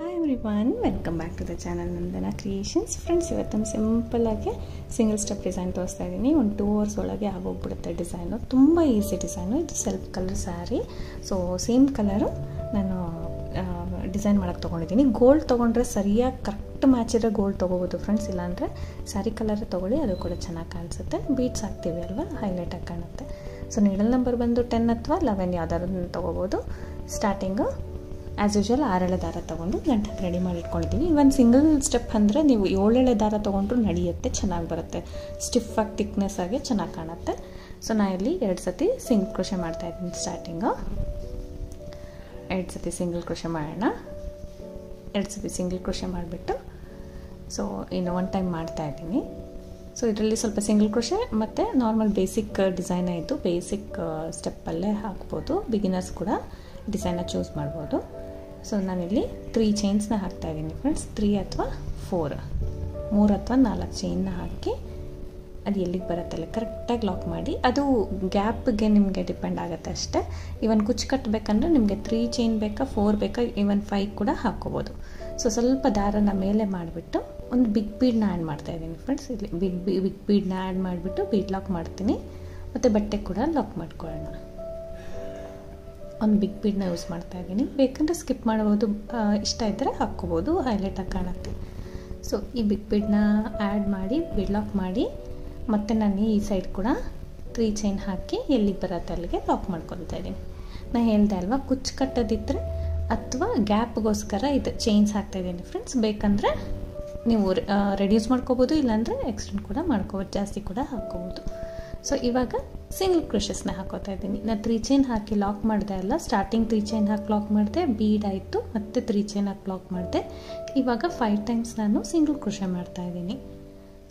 Hi everyone, welcome back to the channel Nandana creations. Friends, ಇವತ್ತೊಂದು ಸಿಂಪಲ್ಲಾಗಿ single step design ತೋರಿಸ್ತಾ ಇದ್ದೀನಿ. ಒಂದು 2 hours ಒಳಗೆ ಆಗೋಗ್ಬಿಡುತ್ತೆ ಡಿಸೈನು. ತುಂಬ ಈಸಿ ಡಿಸೈನು. ಇದು self colour sari. So same colour ನಾನು ಡಿಸೈನ್ ಮಾಡೋಕ್ಕೆ ತೊಗೊಂಡಿದ್ದೀನಿ. ಗೋಲ್ಡ್ ತೊಗೊಂಡ್ರೆ ಸರಿಯಾಗಿ ಕರೆಕ್ಟ್ ಮ್ಯಾಚ್ ಇರೋ ಗೋಲ್ಡ್ ತೊಗೋಬೋದು ಫ್ರೆಂಡ್ಸ್. ಇಲ್ಲಾಂದರೆ ಸ್ಯಾರಿ ಕಲರೇ ತೊಗೊಳ್ಳಿ, ಅದು ಕೂಡ ಚೆನ್ನಾಗಿ ಕಾಣಿಸುತ್ತೆ. ಬೀಡ್ಸ್ ಹಾಕ್ತೀವಿ ಅಲ್ವಾ, ಹೈಲೈಟಾಗಿ ಕಾಣುತ್ತೆ. ಸೊ ನೀಡಲ್ ನಂಬರ್ ಬಂದು 10 ಅಥವಾ 11 ಯಾವ್ದಾದ್ರು ತೊಗೋಬೋದು. ಸ್ಟಾರ್ಟಿಂಗು ಆ್ಯಸ್ ಯೂಶ್ವಲ್ 6 ದಾರ ತೊಗೊಂಡು ಗಂಟಕ್ಕೆ ರೆಡಿ ಮಾಡಿ ಇಟ್ಕೊಂಡಿದ್ದೀನಿ. ಇವನ್ ಸಿಂಗಲ್ ಸ್ಟೆಪ್ ಅಂದರೆ ನೀವು 7 ದಾರ ತೊಗೊಂಡ್ರು ನಡೆಯುತ್ತೆ, ಚೆನ್ನಾಗಿ ಬರುತ್ತೆ. ಸ್ಟಿಫಾಗಿ ಥಿಕ್ನೆಸ್ ಆಗಿ ಚೆನ್ನಾಗಿ ಕಾಣುತ್ತೆ. ಸೊ ನಾನು ಇಲ್ಲಿ 2 ಸತಿ ಸಿಂಗಲ್ ಕ್ರೋಶೆ ಮಾಡ್ತಾಯಿದ್ದೀನಿ. ಸ್ಟಾರ್ಟಿಂಗು 2 ಸತಿ ಸಿಂಗಲ್ ಕ್ರೋಶೆ ಮಾಡೋಣ. 2 ಸತಿ ಸಿಂಗಲ್ ಕ್ರೋಶೆ ಮಾಡಿಬಿಟ್ಟು ಸೊ ಇನ್ನು 1 ಟೈಮ್ ಮಾಡ್ತಾಯಿದ್ದೀನಿ. ಸೊ ಇದರಲ್ಲಿ ಸ್ವಲ್ಪ ಸಿಂಗಲ್ ಕ್ರೋಶೆ ಮತ್ತು ನಾರ್ಮಲ್ ಬೇಸಿಕ್ ಡಿಸೈನೇ ಇದ್ದು ಬೇಸಿಕ್ ಸ್ಟೆಪ್ಪಲ್ಲೇ ಹಾಕ್ಬೋದು. ಬಿಗಿನರ್ಸ್ ಕೂಡ ಡಿಸೈನ ಚೂಸ್ ಮಾಡ್ಬೋದು. ಸೊ ನಾನಿಲ್ಲಿ 3 ಚೈನ್ಸ್ನ ಹಾಕ್ತಾಯಿದ್ದೀನಿ ಫ್ರೆಂಡ್ಸ್. 3 ಅಥವಾ 4, 3 ಅಥವಾ 4 ಚೈನ್ನ ಹಾಕಿ ಅದು ಎಲ್ಲಿಗೆ ಬರುತ್ತಲ್ಲ ಕರೆಕ್ಟಾಗಿ ಲಾಕ್ ಮಾಡಿ. ಅದು ಗ್ಯಾಪ್ಗೆ ನಿಮಗೆ ಡಿಪೆಂಡ್ ಆಗುತ್ತೆ ಅಷ್ಟೇ. ಇವನ್ ಕುಚ್ಚು ಕಟ್ಟಬೇಕಂದ್ರೆ ನಿಮಗೆ 3 ಚೈನ್ ಬೇಕಾ, 4 ಬೇಕಾ, ಇವನ್ 5 ಕೂಡ ಹಾಕ್ಕೋಬೋದು. ಸೊ ಸ್ವಲ್ಪ ದಾರನ ಮೇಲೆ ಮಾಡಿಬಿಟ್ಟು ಒಂದು ಬಿಗ್ ಬೀಡನ್ನ ಆ್ಯಡ್ ಮಾಡ್ತಾಯಿದ್ದೀನಿ ಫ್ರೆಂಡ್ಸ್. ಇಲ್ಲಿ ಬಿಗ್ ಬೀಡನ್ನ ಆ್ಯಡ್ ಮಾಡಿಬಿಟ್ಟು ಬೀಡ್ ಲಾಕ್ ಮಾಡ್ತೀನಿ. ಮತ್ತು ಬಟ್ಟೆ ಕೂಡ ಲಾಕ್ ಮಾಡ್ಕೊಳ್ಳೋಣ. ಒಂದು ಬಿಗ್ ಬೀಡನ್ನ ಯೂಸ್ ಮಾಡ್ತಾಯಿದ್ದೀನಿ. ಬೇಕಂದ್ರೆ ಸ್ಕಿಪ್ ಮಾಡ್ಬೋದು, ಇಷ್ಟ ಇದ್ದರೆ ಹಾಕ್ಕೋಬೋದು, ಹೈಲೈಟಾಗಿ ಕಾಣುತ್ತೆ. ಸೊ ಈ ಬಿಗ್ ಬೀಡನ್ನ ಆ್ಯಡ್ ಮಾಡಿ ಬೀಡ್ ಲಾಕ್ ಮಾಡಿ ಮತ್ತು ನಾನು ಈ ಸೈಡ್ ಕೂಡ 3 ಚೈನ್ ಹಾಕಿ ಎಲ್ಲಿಗೆ ಬರುತ್ತೆ ಅಲ್ಲಿಗೆ ಲಾಕ್ ಮಾಡ್ಕೊಳ್ತಾ ಇದ್ದೀನಿ. ನಾನು ಹೇಳ್ದೆ ಅಲ್ವಾ, ಕುಚ್ಚು ಕಟ್ಟೋದಿದ್ದರೆ ಅಥವಾ ಗ್ಯಾಪ್ಗೋಸ್ಕರ ಇದು ಚೈನ್ಸ್ ಹಾಕ್ತಾಯಿದ್ದೀನಿ ಫ್ರೆಂಡ್ಸ್. ಬೇಕಂದರೆ ನೀವು ರೆಡ್ಯೂಸ್ ಮಾಡ್ಕೋಬೋದು, ಇಲ್ಲಾಂದರೆ ಎಕ್ಸ್ಟೆಂಡ್ ಕೂಡ ಮಾಡ್ಕೋಬೋದು, ಜಾಸ್ತಿ ಕೂಡ ಹಾಕ್ಕೋಬೋದು. ಸೊ ಇವಾಗ ಸಿಂಗಲ್ ಕ್ರೋಶಸ್ನ ಹಾಕೋತಾ ಇದ್ದೀನಿ. ನಾನು 3 ಚೈನ್ ಹಾಕಿ ಲಾಕ್ ಮಾಡಿದೆ ಅಲ್ಲ, ಸ್ಟಾರ್ಟಿಂಗ್ 3 ಚೈನ್ ಹಾಕಿ ಲಾಕ್ ಮಾಡಿದೆ, ಬೀಡ್ ಆಯಿತು, ಮತ್ತು 3 ಚೈನ್ ಹಾಕಿ ಲಾಕ್ ಮಾಡಿದೆ. ಇವಾಗ 5 ಟೈಮ್ಸ್ ನಾನು ಸಿಂಗಲ್ ಕ್ರೋಶೆ ಮಾಡ್ತಾಯಿದ್ದೀನಿ.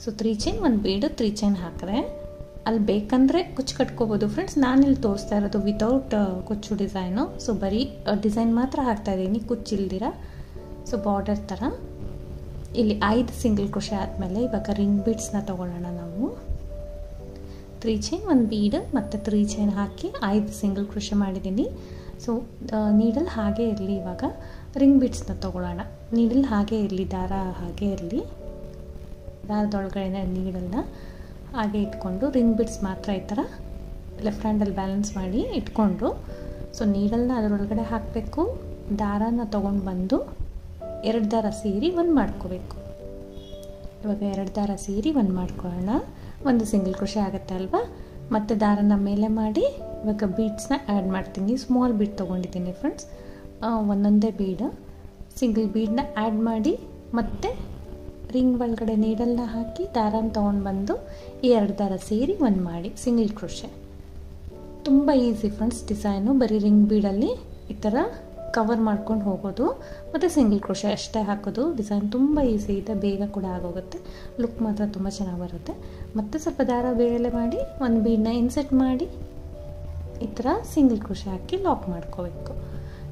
ಸೊ 3 ಚೈನ್, 1 ಬೀಡು, 3 ಚೈನ್ ಹಾಕಿದ್ರೆ ಅಲ್ಲಿ ಬೇಕಂದರೆ ಕುಚ್ಚು ಕಟ್ಕೋಬೋದು ಫ್ರೆಂಡ್ಸ್. ನಾನಿಲ್ಲಿ ತೋರಿಸ್ತಾ ಇರೋದು ವಿತೌಟ್ ಕುಚ್ಚು ಡಿಸೈನು. ಸೊ ಬರೀ ಡಿಸೈನ್ ಮಾತ್ರ ಹಾಕ್ತಾಯಿದ್ದೀನಿ, ಕುಚ್ಚಿಲ್ದಿರ. ಸೊ ಬಾರ್ಡರ್ ಥರ ಇಲ್ಲಿ 5 ಸಿಂಗಲ್ ಕ್ರೋಶೆ ಆದಮೇಲೆ ಇವಾಗ ರಿಂಗ್ ಬೀಡ್ಸ್ನ ತೊಗೊಳ್ಳೋಣ ನಾವು. 3 ಚೈನ್, 1 ಬೀಡ್ ಮತ್ತು 3 ಚೈನ್ ಹಾಕಿ 5 ಸಿಂಗಲ್ ಕ್ರೋಶೆ ಮಾಡಿದ್ದೀನಿ. ಸೊ ನೀಡಲ್ ಹಾಗೆ ಇರಲಿ. ಇವಾಗ ರಿಂಗ್ ಬೀಡ್ಸ್ನ ತೊಗೊಳ್ಳೋಣ. ನೀಡಲ್ ಹಾಗೆ ಇರಲಿ, ದಾರ ಹಾಗೆ ಇರಲಿ. ದಾರದೊಳಗಡೆ ನೀಡಲ್ನ ಹಾಗೆ ಇಟ್ಕೊಂಡು ರಿಂಗ್ ಬೀಡ್ಸ್ ಮಾತ್ರ ಈ ಥರ ಲೆಫ್ಟ್ ಹ್ಯಾಂಡಲ್ಲಿ ಬ್ಯಾಲೆನ್ಸ್ ಮಾಡಿ ಇಟ್ಕೊಂಡು ಸೊ ನೀಡಲ್ನ ಅದರೊಳಗಡೆ ಹಾಕಬೇಕು. ದಾರನ ತೊಗೊಂಡು ಬಂದು 2 ದಾರ ಸೇರಿ 1 ಮಾಡ್ಕೋಬೇಕು. ಇವಾಗ 2 ದಾರ ಸೇರಿ 1 ಮಾಡ್ಕೊಳ್ಳೋಣ. 1 ಸಿಂಗಲ್ ಕ್ರೋಶೆ ಆಗುತ್ತೆ ಅಲ್ವಾ. ಮತ್ತು ದಾರನ ಮೇಲೆ ಮಾಡಿ ಇವಾಗ ಬೀಡ್ಸ್ನ ಆ್ಯಡ್ ಮಾಡ್ತೀನಿ. ಸ್ಮಾಲ್ ಬೀಡ್ ತೊಗೊಂಡಿದ್ದೀನಿ ಫ್ರೆಂಡ್ಸ್. ಒಂದೊಂದೇ ಬೀಡ್, ಸಿಂಗಲ್ ಬೀಡನ್ನ ಆ್ಯಡ್ ಮಾಡಿ ಮತ್ತು ರಿಂಗ್ ಒಳಗಡೆ ನೀಡಲ್ನ ಹಾಕಿ ದಾರನ ತೊಗೊಂಡು ಬಂದು ಈ 2 ದಾರ ಸೇರಿ 1 ಮಾಡಿ ಸಿಂಗಲ್ ಕ್ರೋಶೆ. ತುಂಬ ಈಸಿ ಫ್ರೆಂಡ್ಸ್ ಡಿಸೈನು. ಬರೀ ರಿಂಗ್ ಬೀಡಲ್ಲಿ ಈ ಥರ ಕವರ್ ಮಾಡ್ಕೊಂಡು ಹೋಗೋದು ಮತ್ತು ಸಿಂಗಲ್ ಕ್ರೋಶೆ ಅಷ್ಟೇ ಹಾಕೋದು. ಡಿಸೈನ್ ತುಂಬ ಈಸಿ ಇದೆ, ಬೇಗ ಕೂಡ ಆಗೋಗುತ್ತೆ. ಲುಕ್ ಮಾತ್ರ ತುಂಬ ಚೆನ್ನಾಗಿ ಬರುತ್ತೆ. ಮತ್ತು ಸ್ವಲ್ಪ ದಾರ ಬೇಳೆ ಮಾಡಿ 1 ಬೀಡನ್ನ ಇನ್ಸೆಟ್ ಮಾಡಿ ಈ ಥರ ಸಿಂಗಲ್ ಕ್ರೋಶೆ ಹಾಕಿ ಲಾಕ್ ಮಾಡ್ಕೋಬೇಕು.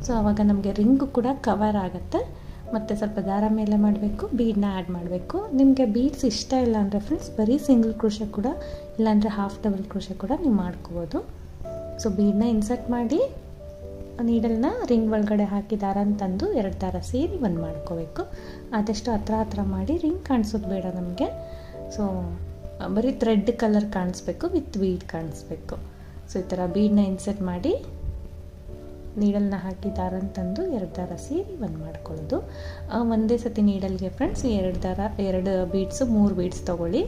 ಸೊ ಆವಾಗ ನಮಗೆ ರಿಂಗು ಕೂಡ ಕವರ್ ಆಗುತ್ತೆ. ಮತ್ತು ಸ್ವಲ್ಪ ದಾರ ಮೇಲೆ ಮಾಡಬೇಕು, ಬೀಡನ್ನ ಆ್ಯಡ್ ಮಾಡಬೇಕು. ನಿಮಗೆ ಬೀಡ್ಸ್ ಇಷ್ಟ ಇಲ್ಲ ಅಂದರೆ ಫ್ರೆಂಡ್ಸ್ ಬರೀ ಸಿಂಗಲ್ ಕ್ರೋಶೆ ಕೂಡ, ಇಲ್ಲಾಂದರೆ ಹಾಫ್ ಡಬಲ್ ಕ್ರೋಶೆ ಕೂಡ ನೀವು ಮಾಡ್ಕೋಬೋದು. ಸೊ ಬೀಡನ್ನ ಇನ್ಸರ್ಟ್ ಮಾಡಿ ನೀಡಲ್ನ ರಿಂಗ್ ಒಳಗಡೆ ಹಾಕಿ ದಾರನ ತಂದು 2 ದಾರ ಸೇರಿ 1 ಮಾಡ್ಕೋಬೇಕು. ಆದಷ್ಟು ಹತ್ರ ಮಾಡಿ, ರಿಂಗ್ ಕಾಣಿಸೋದು ಬೇಡ ನಮಗೆ. ಸೊ ಬರೀ ಥ್ರೆಡ್ ಕಲರ್ ಕಾಣಿಸ್ಬೇಕು, ವಿತ್ ಬೀಡ್ ಕಾಣಿಸ್ಬೇಕು. ಸೊ ಈ ಥರ ಬೀಡನ್ನ ಇನ್ಸರ್ಟ್ ಮಾಡಿ ನೀಡಲ್ನ ಹಾಕಿ ದಾರನ ತಂದು 2 ದಾರ ಸೇರಿ 1 ಮಾಡ್ಕೊಳ್ಳೋದು. ಒಂದೇ ಸತಿ ನೀಡಲ್ಗೆ ಫ್ರೆಂಡ್ಸ್ 2 ಬೀಡ್ಸು 3 ಬೀಡ್ಸ್ ತೊಗೊಳ್ಳಿ.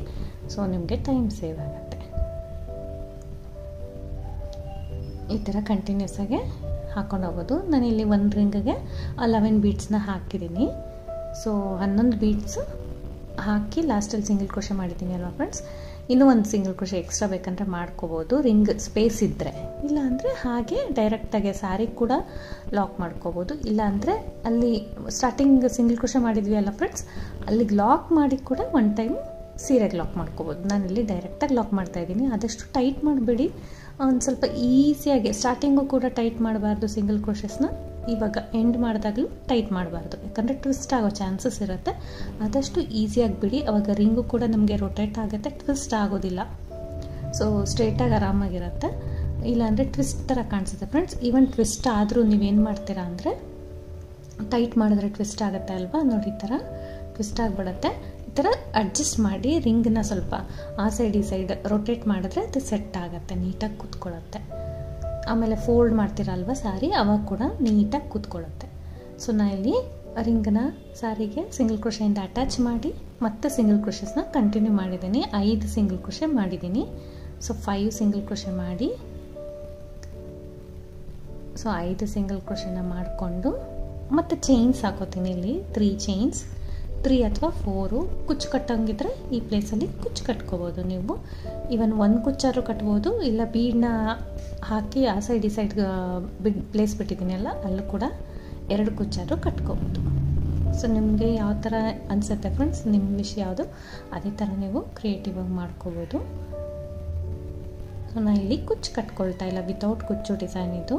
ಸೊ ನಿಮಗೆ ಟೈಮ್ ಸೇವ್ ಆಗುತ್ತೆ. ಈ ಥರ ಕಂಟಿನ್ಯೂಸ್ ಆಗಿ ಹಾಕೊಂಡು ಹೋಗೋದು. ನಾನಿಲ್ಲಿ 1 ರಿಂಗಿಗೆ 11 ಬೀಡ್ಸ್ನ ಹಾಕಿದ್ದೀನಿ. ಸೊ 11 ಬೀಡ್ಸ್ ಹಾಕಿ ಲಾಸ್ಟಲ್ಲಿ ಸಿಂಗಲ್ ಕ್ರೋಶೆ ಮಾಡಿದ್ದೀನಿ ಅಲ್ವಾ ಫ್ರೆಂಡ್ಸ್. ಇನ್ನೂ 1 ಸಿಂಗಲ್ ಕ್ರೋಶೆ ಎಕ್ಸ್ಟ್ರಾ ಬೇಕಂದರೆ ಮಾಡ್ಕೋಬೋದು, ರಿಂಗ್ ಸ್ಪೇಸ್ ಇದ್ದರೆ. ಇಲ್ಲಾಂದರೆ ಹಾಗೆ ಡೈರೆಕ್ಟಾಗಿ ಸ್ಯಾರಿ ಕೂಡ ಲಾಕ್ ಮಾಡ್ಕೋಬೋದು. ಇಲ್ಲಾಂದರೆ ಅಲ್ಲಿ ಸ್ಟಾರ್ಟಿಂಗ್ ಸಿಂಗಲ್ ಕ್ರೋಶೆ ಮಾಡಿದ್ವಿ ಅಲ್ಲ ಫ್ರೆಂಡ್ಸ್, ಅಲ್ಲಿಗೆ ಲಾಕ್ ಮಾಡಿ ಕೂಡ 1 ಟೈಮ್ ಸೀರೆಗೆ ಲಾಕ್ ಮಾಡ್ಕೋಬೋದು. ನಾನಿಲ್ಲಿ ಡೈರೆಕ್ಟಾಗಿ ಲಾಕ್ ಮಾಡ್ತಾಯಿದ್ದೀನಿ. ಆದಷ್ಟು ಟೈಟ್ ಮಾಡಿಬಿಡಿ. ಒಂದು ಸ್ವಲ್ಪ ಈಸಿಯಾಗಿ ಸ್ಟಾರ್ಟಿಂಗು ಕೂಡ ಟೈಟ್ ಮಾಡಬಾರ್ದು ಸಿಂಗಲ್ ಕ್ರೋಶಸ್ನ. ಇವಾಗ ಎಂಡ್ ಮಾಡಿದಾಗಲೂ ಟೈಟ್ ಮಾಡಬಾರ್ದು, ಯಾಕಂದರೆ ಟ್ವಿಸ್ಟ್ ಆಗೋ ಚಾನ್ಸಸ್ ಇರುತ್ತೆ. ಆದಷ್ಟು ಈಸಿಯಾಗಿ ಬಿಡಿ, ಆವಾಗ ರಿಂಗು ಕೂಡ ನಮಗೆ ರೊಟೇಟ್ ಆಗುತ್ತೆ, ಟ್ವಿಸ್ಟ್ ಆಗೋದಿಲ್ಲ. ಸೊ ಸ್ಟ್ರೇಟಾಗಿ ಆರಾಮಾಗಿರುತ್ತೆ. ಇಲ್ಲಾಂದರೆ ಟ್ವಿಸ್ಟ್ ಥರ ಕಾಣಿಸುತ್ತೆ ಫ್ರೆಂಡ್ಸ್. ಈವನ್ ಟ್ವಿಸ್ಟ್ ಆದರೂ ನೀವೇನು ಮಾಡ್ತೀರಾ ಅಂದರೆ ಟೈಟ್ ಮಾಡಿದ್ರೆ ಟ್ವಿಸ್ಟ್ ಆಗುತ್ತೆ ಅಲ್ವಾ, ನೋಡಿ ಈ ಥರ ಟ್ವಿಸ್ಟ್ ಆಗಿಬಿಡುತ್ತೆ. ಈ ಥರ ಅಡ್ಜಸ್ಟ್ ಮಾಡಿ ರಿಂಗನ್ನ ಸ್ವಲ್ಪ ಆ ಸೈಡ್ ಈ ಸೈಡ್ ರೊಟೇಟ್ ಮಾಡಿದ್ರೆ ಅದು ಸೆಟ್ ಆಗುತ್ತೆ, ನೀಟಾಗಿ ಕೂತ್ಕೊಳ್ಳುತ್ತೆ. ಆಮೇಲೆ ಫೋಲ್ಡ್ ಮಾಡ್ತೀರಲ್ವ ಸಾರಿ, ಅವಾಗ ಕೂಡ ನೀಟಾಗಿ ಕೂತ್ಕೊಳ್ಳುತ್ತೆ. ಸೊ ನಾ ಇಲ್ಲಿ ರಿಂಗನ್ನ ಸಾರಿಗೆ ಸಿಂಗಲ್ ಕ್ರೋಶೆಯಿಂದ ಅಟ್ಯಾಚ್ ಮಾಡಿ ಮತ್ತೆ ಸಿಂಗಲ್ ಕ್ರೋಶಸ್ನ ಕಂಟಿನ್ಯೂ ಮಾಡಿದ್ದೀನಿ. 5 ಸಿಂಗಲ್ ಕ್ರೋಶೆ ಮಾಡಿದ್ದೀನಿ. ಸೊ 5 ಸಿಂಗಲ್ ಕ್ರೋಶೆ ಮಾಡಿ, ಸೊ 5 ಸಿಂಗಲ್ ಕ್ರೋಶೆನ ಮಾಡಿಕೊಂಡು ಮತ್ತು ಚೈನ್ಸ್ ಹಾಕೋತೀನಿ. ಇಲ್ಲಿ 3 ಚೈನ್ಸ್, 3 ಅಥವಾ 4 ಕುಚ್ಚು ಕಟ್ಟಂಗಿದ್ರೆ ಈ ಪ್ಲೇಸಲ್ಲಿ ಕುಚ್ಚು ಕಟ್ಕೋಬೋದು ನೀವು. ಈವನ್ 1 ಕುಚ್ಚಾದ್ರೂ ಕಟ್ಬೋದು, ಇಲ್ಲ ಬೀಡನ್ನ ಹಾಕಿ ಆ ಸೈಡ್ ಈ ಸೈಡ್ ಪ್ಲೇಸ್ ಬಿಟ್ಟಿದ್ದೀನಿ ಅಲ್ಲ, ಅಲ್ಲೂ ಕೂಡ 2 ಕುಚ್ಚಾದ್ರೂ ಕಟ್ಕೋಬೋದು. ಸೊ ನಿಮಗೆ ಯಾವ ಥರ ಅನಿಸುತ್ತೆ ಫ್ರೆಂಡ್ಸ್, ನಿಮ್ಮ ವಿಷಯ ಯಾವುದು ಅದೇ ಥರ ನೀವು ಕ್ರಿಯೇಟಿವ್ ಆಗಿ ಮಾಡ್ಕೋಬೋದು. ಸೊ ನಾನು ಇಲ್ಲಿ ಕುಚ್ಚು ಕಟ್ಕೊಳ್ತಾ ಇಲ್ಲ, ವಿತೌಟ್ ಕುಚ್ಚು ಡಿಸೈನ್ ಇದು.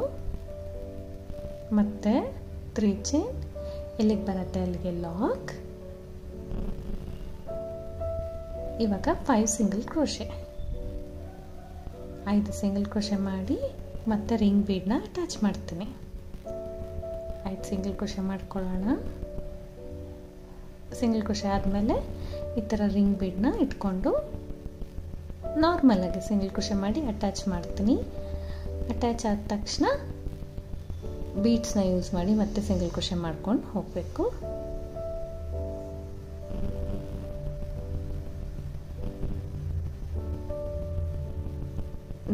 ಮತ್ತು 3 ಚೈನ್, ಎಲ್ಲಿಗೆ ಬರುತ್ತೆ ಅಲ್ಲಿಗೆ ಲಾಕ್. ಇವಾಗ 5 ಸಿಂಗಲ್ ಕ್ರೋಶೆ, 5 ಸಿಂಗಲ್ ಕ್ರೋಶೆ ಮಾಡಿ ಮತ್ತೆ ರಿಂಗ್ ಬೀಡನ್ನ ಅಟ್ಯಾಚ್ ಮಾಡ್ತೀನಿ. 5 ಸಿಂಗಲ್ ಕ್ರೋಶೆ ಮಾಡ್ಕೊಳ್ಳೋಣ. ಸಿಂಗಲ್ ಕ್ರೋಶೆ ಆದಮೇಲೆ ಈ ಥರ ರಿಂಗ್ ಬೀಡನ್ನ ಇಟ್ಕೊಂಡು ನಾರ್ಮಲಾಗಿ ಸಿಂಗಲ್ ಕ್ರೋಶೆ ಮಾಡಿ ಅಟ್ಯಾಚ್ ಮಾಡ್ತೀನಿ. ಅಟ್ಯಾಚ್ ಆದ ತಕ್ಷಣ ಬೀಡ್ಸ್ನ ಯೂಸ್ ಮಾಡಿ ಮತ್ತೆ ಸಿಂಗಲ್ ಕ್ರೋಶೆ ಮಾಡ್ಕೊಂಡು ಹೋಗಬೇಕು.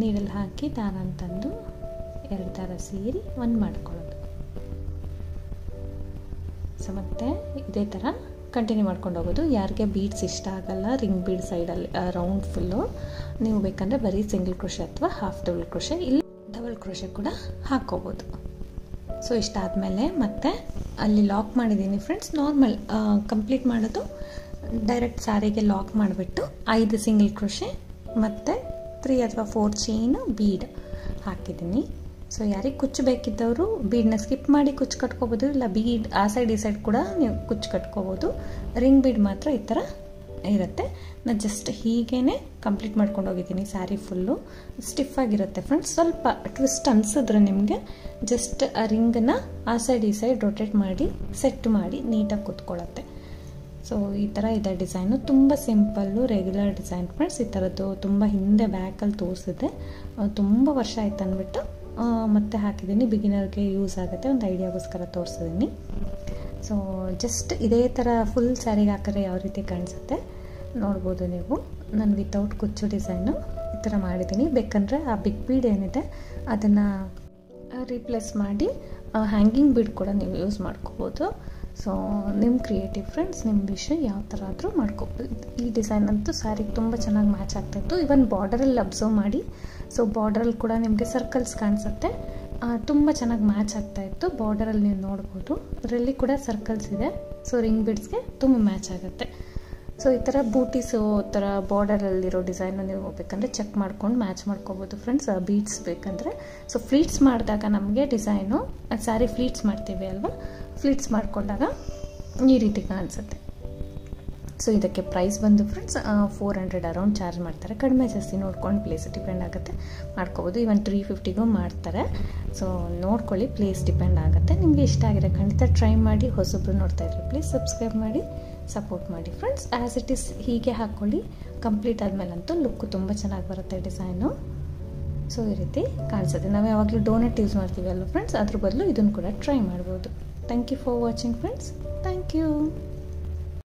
ನೀಡಲ್ ಹಾಕಿ ದಾರ ತಂದು 2 ದಾರ ಸೇರಿ 1 ಮಾಡ್ಕೊಳ್ಳೋದು. ಸೊ ಮತ್ತೆ ಇದೇ ಥರ ಕಂಟಿನ್ಯೂ ಮಾಡ್ಕೊಂಡು ಹೋಗೋದು. ಯಾರಿಗೆ ಬೀಡ್ಸ್ ಇಷ್ಟ ಆಗಲ್ಲ, ರಿಂಗ್ ಬೀಡ್ ಸೈಡಲ್ಲಿ ರೌಂಡ್ ಫುಲ್ಲು, ನೀವು ಬೇಕಂದರೆ ಬರೀ ಸಿಂಗಲ್ ಕ್ರೋಶೆ ಅಥವಾ ಹಾಫ್ ಡಬಲ್ ಕ್ರೋಶೆ, ಇಲ್ಲಿ ಡಬಲ್ ಕ್ರೋಶೆ ಕೂಡ ಹಾಕ್ಕೋಬೋದು. ಸೊ ಇಷ್ಟ ಆದಮೇಲೆ ಮತ್ತೆ ಅಲ್ಲಿ ಲಾಕ್ ಮಾಡಿದ್ದೀನಿ ಫ್ರೆಂಡ್ಸ್. ನಾರ್ಮಲ್ ಕಂಪ್ಲೀಟ್ ಮಾಡೋದು ಡೈರೆಕ್ಟ್ ಸಾರಿಗೆ ಲಾಕ್ ಮಾಡಿಬಿಟ್ಟು 5 ಸಿಂಗಲ್ ಕ್ರೋಶೆ ಮತ್ತು 3 ಅಥವಾ 4 ಚೈನು ಬೀಡ್ ಹಾಕಿದ್ದೀನಿ. ಸೊ ಯಾರಿಗೆ ಕುಚ್ಚು ಬೇಕಿದ್ದವರು ಬೀಡನ್ನ ಸ್ಕಿಪ್ ಮಾಡಿ ಕುಚ್ಚು ಕಟ್ಕೋಬೋದು, ಇಲ್ಲ ಬೀಡ್ ಆ ಸೈಡ್ ಈ ಸೈಡ್ ಕೂಡ ನೀವು ಕುಚ್ಚು ಕಟ್ಕೋಬೋದು. ರಿಂಗ್ ಬೀಡ್ ಮಾತ್ರ ಈ ಥರ ಇರುತ್ತೆ. ನಾನು ಜಸ್ಟ್ ಹೀಗೇ ಕಂಪ್ಲೀಟ್ ಮಾಡ್ಕೊಂಡು ಹೋಗಿದ್ದೀನಿ. ಸ್ಯಾರಿ ಫುಲ್ಲು ಸ್ಟಿಫ್ ಆಗಿರುತ್ತೆ ಫ್ರೆಂಡ್ಸ್. ಸ್ವಲ್ಪ ಟ್ವಿಸ್ಟ್ ಅನಿಸಿದ್ರೆ ನಿಮಗೆ ಜಸ್ಟ್ ಆ ರಿಂಗನ್ನು ಆ ಸೈಡ್ ಈ ಸೈಡ್ ರೊಟೇಟ್ ಮಾಡಿ ಸೆಟ್ ಮಾಡಿ ನೀಟಾಗಿ ಕೂತ್ಕೊಳ್ಳುತ್ತೆ. ಸೊ ಈ ಥರ ಇದೆ ಡಿಸೈನು. ತುಂಬ ಸಿಂಪಲ್ಲು ರೆಗ್ಯುಲರ್ ಡಿಸೈನ್ ಫ್ರೆಂಡ್ಸ್. ಈ ಥರದ್ದು ತುಂಬ ಹಿಂದೆ ಬ್ಯಾಕಲ್ಲಿ ತೋರಿಸಿದೆ, ತುಂಬ ವರ್ಷ ಆಯ್ತು ಅಂದ್ಬಿಟ್ಟು ಮತ್ತೆ ಹಾಕಿದ್ದೀನಿ. ಬಿಗಿನರ್ಗೆ ಯೂಸ್ ಆಗುತ್ತೆ, ಒಂದು ಐಡಿಯಾಗೋಸ್ಕರ ತೋರಿಸಿದ್ದೀನಿ. ಸೊ ಜಸ್ಟ್ ಇದೇ ಥರ ಫುಲ್ ಸ್ಯಾರಿಗೆ ಹಾಕಿದ್ರೆ ಯಾವ ರೀತಿ ಕಾಣಿಸುತ್ತೆ ನೋಡ್ಬೋದು ನೀವು. ನಾನು ವಿತೌಟ್ ಕುಚ್ಚು ಡಿಸೈನು ಈ ಥರ ಮಾಡಿದ್ದೀನಿ. ಬೇಕಂದರೆ ಆ ಬಿಗ್ ಬೀಡ್ ಏನಿದೆ ಅದನ್ನು ರೀಪ್ಲೇಸ್ ಮಾಡಿ ಹ್ಯಾಂಗಿಂಗ್ ಬೀಡ್ ಕೂಡ ನೀವು ಯೂಸ್ ಮಾಡ್ಕೋಬೋದು. ಸೊ ನಿಮ್ಮ ಕ್ರಿಯೇಟಿವ್ ಫ್ರೆಂಡ್ಸ್, ನಿಮ್ಮ ವಿಷಯ ಯಾವ ಥರ ಆದರೂ ಮಾಡ್ಕೋಬೋದು. ಈ ಡಿಸೈನ್ ಅಂತೂ ಸ್ಯಾರಿಗೆ ತುಂಬ ಚೆನ್ನಾಗಿ ಮ್ಯಾಚ್ ಆಗ್ತಾಯಿತ್ತು. ಇವನ್ ಬಾರ್ಡರಲ್ಲಿ ಅಬ್ಸರ್ವ್ ಮಾಡಿ, ಸೊ ಬಾರ್ಡರಲ್ಲಿ ಕೂಡ ನಿಮಗೆ ಸರ್ಕಲ್ಸ್ ಕಾಣಿಸುತ್ತೆ, ತುಂಬ ಚೆನ್ನಾಗಿ ಮ್ಯಾಚ್ ಆಗ್ತಾಯಿತ್ತು. ಬಾರ್ಡರಲ್ಲಿ ನೀವು ನೋಡ್ಬೋದು, ಅದರಲ್ಲಿ ಕೂಡ ಸರ್ಕಲ್ಸ್ ಇದೆ. ಸೊ ರಿಂಗ್ ಬೀಡ್ಸ್ಗೆ ತುಂಬ ಮ್ಯಾಚ್ ಆಗುತ್ತೆ. ಸೊ ಈ ಥರ ಬೂಟೀಸು ಥರ ಬಾರ್ಡರಲ್ಲಿರೋ ಡಿಸೈನು ನೀವು ಬೇಕಂದರೆ ಚೆಕ್ ಮಾಡ್ಕೊಂಡು ಮ್ಯಾಚ್ ಮಾಡ್ಕೋಬೋದು ಫ್ರೆಂಡ್ಸ್. ಬೀಡ್ಸ್ ಬೇಕಂದರೆ ಸೊ ಫ್ಲೀಟ್ಸ್ ಮಾಡಿದಾಗ ನಮಗೆ ಡಿಸೈನು ಸ್ಯಾರಿ ಫ್ಲೀಟ್ಸ್ ಮಾಡ್ತೀವಿ ಅಲ್ವಾ, ಫ್ಲೀಟ್ಸ್ ಮಾಡಿಕೊಂಡಾಗ ಈ ರೀತಿ ಕಾಣಿಸುತ್ತೆ. ಸೊ ಇದಕ್ಕೆ ಪ್ರೈಸ್ ಬಂದು ಫ್ರೆಂಡ್ಸ್ 400 ಅರೌಂಡ್ ಚಾರ್ಜ್ ಮಾಡ್ತಾರೆ. ಕಡಿಮೆ ಜಾಸ್ತಿ ನೋಡ್ಕೊಂಡು ಪ್ಲೇಸ್ ಡಿಪೆಂಡ್ ಆಗುತ್ತೆ, ಮಾಡ್ಕೋಬೋದು. ಈವನ್ 350ಗೂ ಮಾಡ್ತಾರೆ. ಸೊ ನೋಡ್ಕೊಳ್ಳಿ, ಪ್ಲೇಸ್ ಡಿಪೆಂಡ್ ಆಗುತ್ತೆ. ನಿಮಗೆ ಇಷ್ಟ ಆಗಿದೆ ಖಂಡಿತ ಟ್ರೈ ಮಾಡಿ. ಹೊಸಬ್ರು ನೋಡ್ತಾ ಇದ್ರೆ ಪ್ಲೀಸ್ ಸಬ್ಸ್ಕ್ರೈಬ್ ಮಾಡಿ, ಸಪೋರ್ಟ್ ಮಾಡಿ ಫ್ರೆಂಡ್ಸ್. ಆ್ಯಸ್ ಇಟ್ ಈಸ್ ಹೀಗೆ ಹಾಕ್ಕೊಳ್ಳಿ. ಕಂಪ್ಲೀಟ್ ಆದಮೇಲಂತೂ ಲುಕ್ಕು ತುಂಬ ಚೆನ್ನಾಗಿ ಬರುತ್ತೆ ಡಿಸೈನು. ಸೊ ಈ ರೀತಿ ಕಾಣಿಸುತ್ತೆ. ನಾವು ಯಾವಾಗಲೂ ಡೋನಟ್ ಯೂಸ್ ಮಾಡ್ತೀವಿ ಅಲ್ವ ಫ್ರೆಂಡ್ಸ್, ಅದ್ರ ಬದಲು ಇದನ್ನು ಕೂಡ ಟ್ರೈ ಮಾಡ್ಬೋದು. Thank you for watching friends.